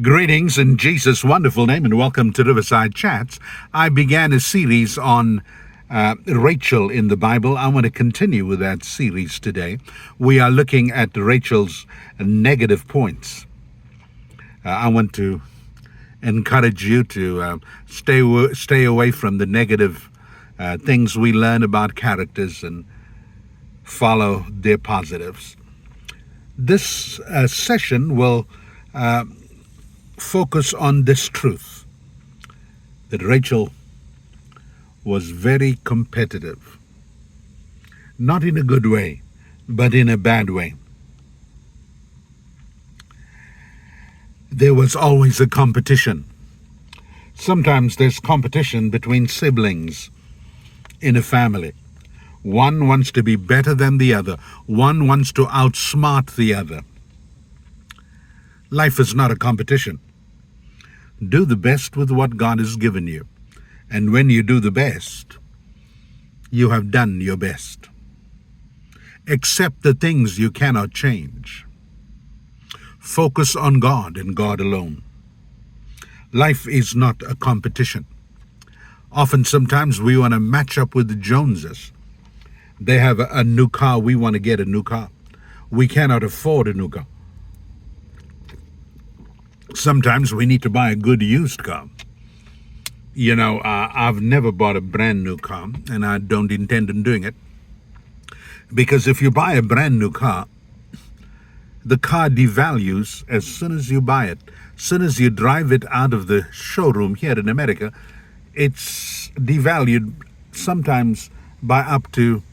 Greetings in Jesus' wonderful name and welcome to Riverside Chats. I began a series on Rachel in the Bible. I want to continue with that series today. We are looking at Rachel's negative points. I want to encourage you to stay away from the negative things we learn about characters and follow their positives. This session will focus on this truth that Rachel was very competitive, not in a good way, but in a bad way. There was always a competition. Sometimes there's competition between siblings in a family. One wants to be better than the other. One wants to outsmart the other. Life is not a competition. Do the best with what God has given you. And when you do the best, you have done your best. Accept the things you cannot change. Focus on God and God alone. Life is not a competition. Sometimes we want to match up with the Joneses. They have a new car, we want to get a new car. We cannot afford a new car. Sometimes we need to buy a good used car. I've never bought a brand new car, and I don't intend on doing it. Because if you buy a brand new car, the car devalues as soon as you buy it. As soon as you drive it out of the showroom here in America, it's devalued sometimes by up to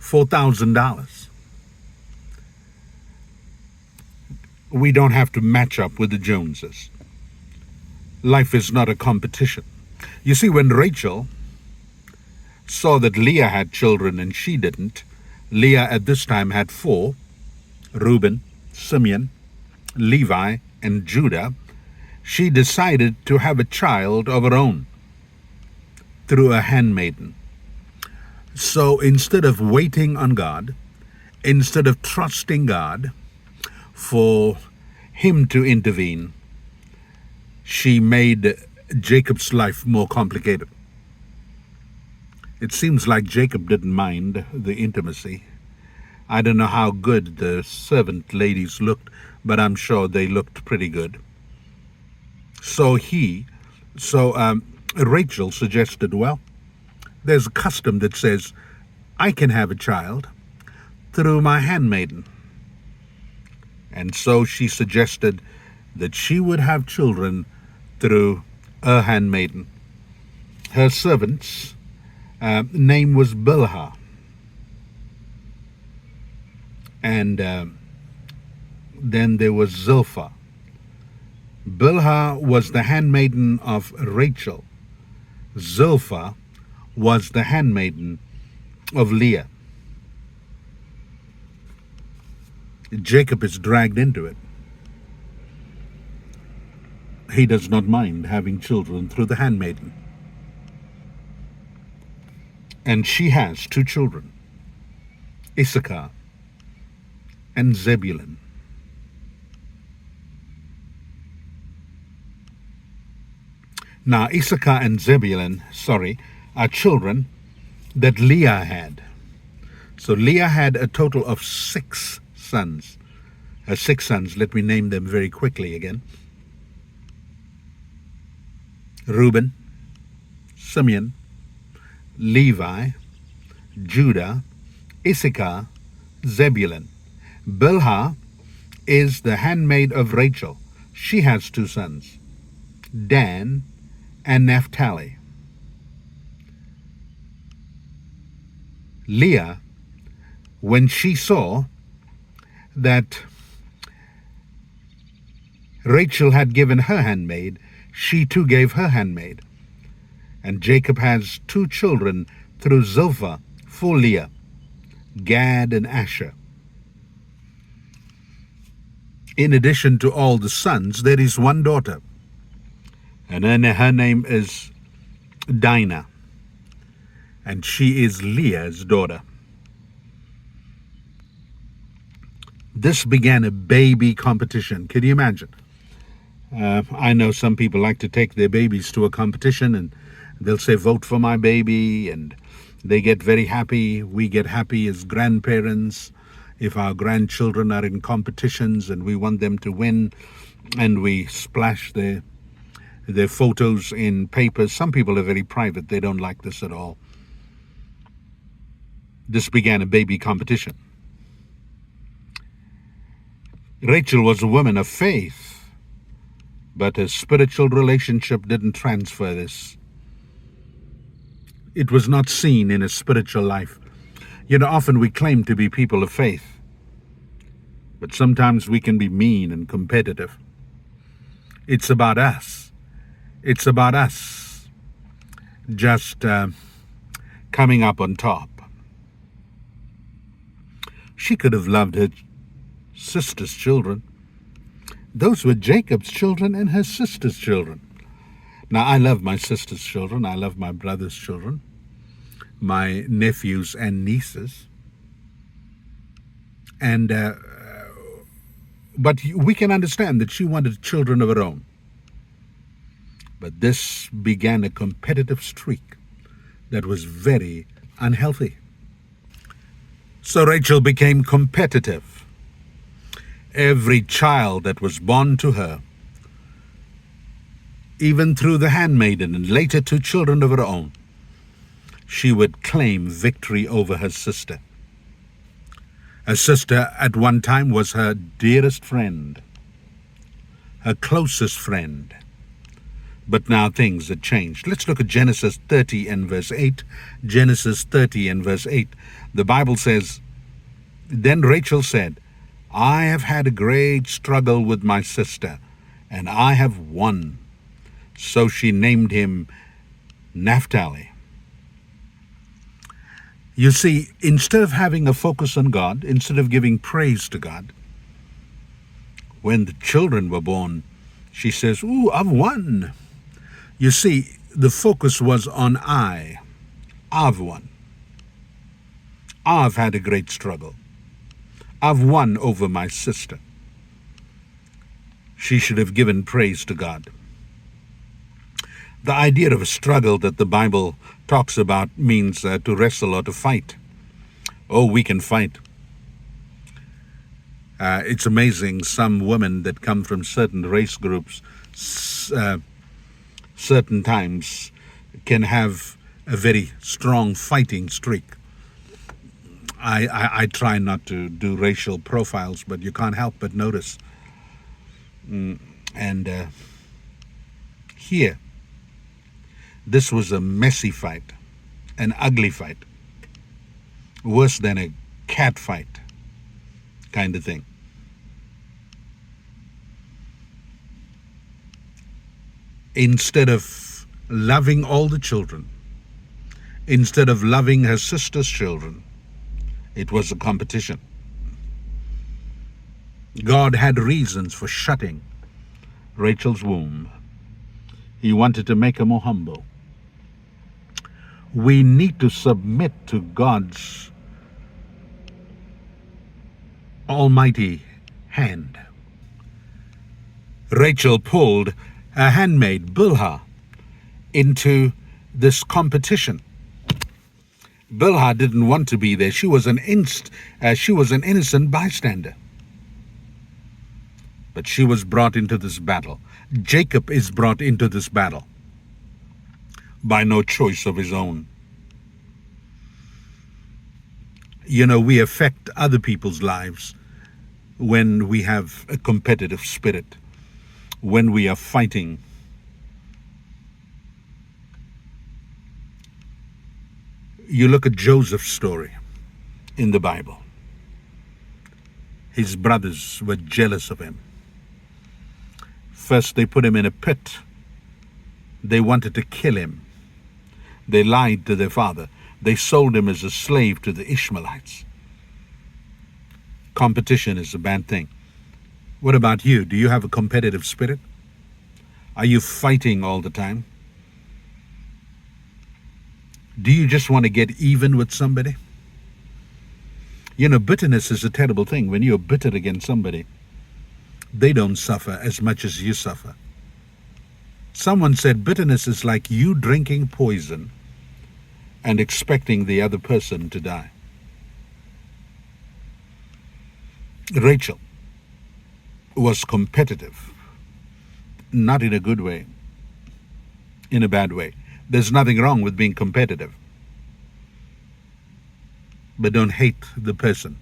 $4,000. We don't have to match up with the Joneses. Life is not a competition. You see, when Rachel saw that Leah had children and she didn't, Leah at this time had 4, Reuben, Simeon, Levi, and Judah, she decided to have a child of her own through a handmaiden. So instead of waiting on God, instead of trusting God for him to intervene, she made Jacob's life more complicated. It seems like Jacob didn't mind the intimacy. I don't know how good the servant ladies looked, but I'm sure they looked pretty good. So Rachel suggested, well, there's a custom that says I can have a child through my handmaiden. And so she suggested that she would have children through her handmaiden. Her servant's name was Bilhah. And then there was Zilpah. Bilhah was the handmaiden of Rachel. Zilpah was the handmaiden of Leah. Jacob is dragged into it. He does not mind having children through the handmaiden. And she has 2 children, Issachar and Zebulun. Now, Issachar and Zebulun, are children that Leah had. So Leah had a total of 6 sons. 6 sons, let me name them very quickly again. Reuben, Simeon, Levi, Judah, Issachar, Zebulun. Bilhah is the handmaid of Rachel. She has 2 sons, Dan and Naphtali. Leah, when she saw that Rachel had given her handmaid, she too gave her handmaid. And Jacob has 2 children through Zilpah for Leah, Gad and Asher. In addition to all the sons, there is 1 daughter, and her name is Dinah, and she is Leah's daughter. This began a baby competition. Can you imagine? I know some people like to take their babies to a competition and they'll say, vote for my baby, and they get very happy. We get happy as grandparents if our grandchildren are in competitions and we want them to win, and we splash their photos in papers. Some people are very private. They don't like this at all. This began a baby competition. Rachel was a woman of faith, but her spiritual relationship didn't transfer this. It was not seen in a spiritual life. Often we claim to be people of faith, but sometimes we can be mean and competitive. It's about us. It's about us just coming up on top. She could have loved her sister's children. Those were Jacob's children and her sister's children. Now, I love my sister's children. I love my brother's children, my nephews and nieces. But we can understand that she wanted children of her own. But this began a competitive streak that was very unhealthy. So Rachel became competitive. Every child that was born to her, even through the handmaiden and later to children of her own, she would claim victory over her sister. Her sister at one time was her dearest friend, her closest friend. But now things had changed. Let's look at Genesis 30 and verse 8. Genesis 30 and verse 8. The Bible says, "Then Rachel said, I have had a great struggle with my sister, and I have won." So she named him Naphtali. You see, instead of having a focus on God, instead of giving praise to God, when the children were born, she says, "Ooh, I've won." You see, the focus was on I. I've won. I've had a great struggle. I've won over my sister. She should have given praise to God. The idea of a struggle that the Bible talks about means to wrestle or to fight. Oh, we can fight. It's amazing, some women that come from certain race groups, certain times, can have a very strong fighting streak. I try not to do racial profiles, but you can't help but notice. Here, this was a messy fight, an ugly fight, worse than a cat fight kind of thing. Instead of loving all the children, instead of loving her sister's children, it was a competition. God had reasons for shutting Rachel's womb. He wanted to make her more humble. We need to submit to God's almighty hand. Rachel pulled her handmaid Bilhah into this competition. Bilhah didn't want to be there. She was an innocent bystander. But she was brought into this battle. Jacob is brought into this battle by no choice of his own. We affect other people's lives when we have a competitive spirit, when we are fighting. You look at Joseph's story in the Bible. His brothers were jealous of him. First, they put him in a pit. They wanted to kill him. They lied to their father. They sold him as a slave to the Ishmaelites. Competition is a bad thing. What about you? Do you have a competitive spirit? Are you fighting all the time? Do you just want to get even with somebody? Bitterness is a terrible thing. When you're bitter against somebody, they don't suffer as much as you suffer. Someone said bitterness is like you drinking poison and expecting the other person to die. Rachel was competitive, not in a good way, in a bad way. There's nothing wrong with being competitive. But don't hate the person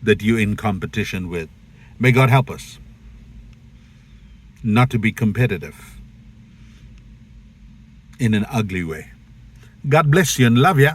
that you're in competition with. May God help us not to be competitive in an ugly way. God bless you and love you.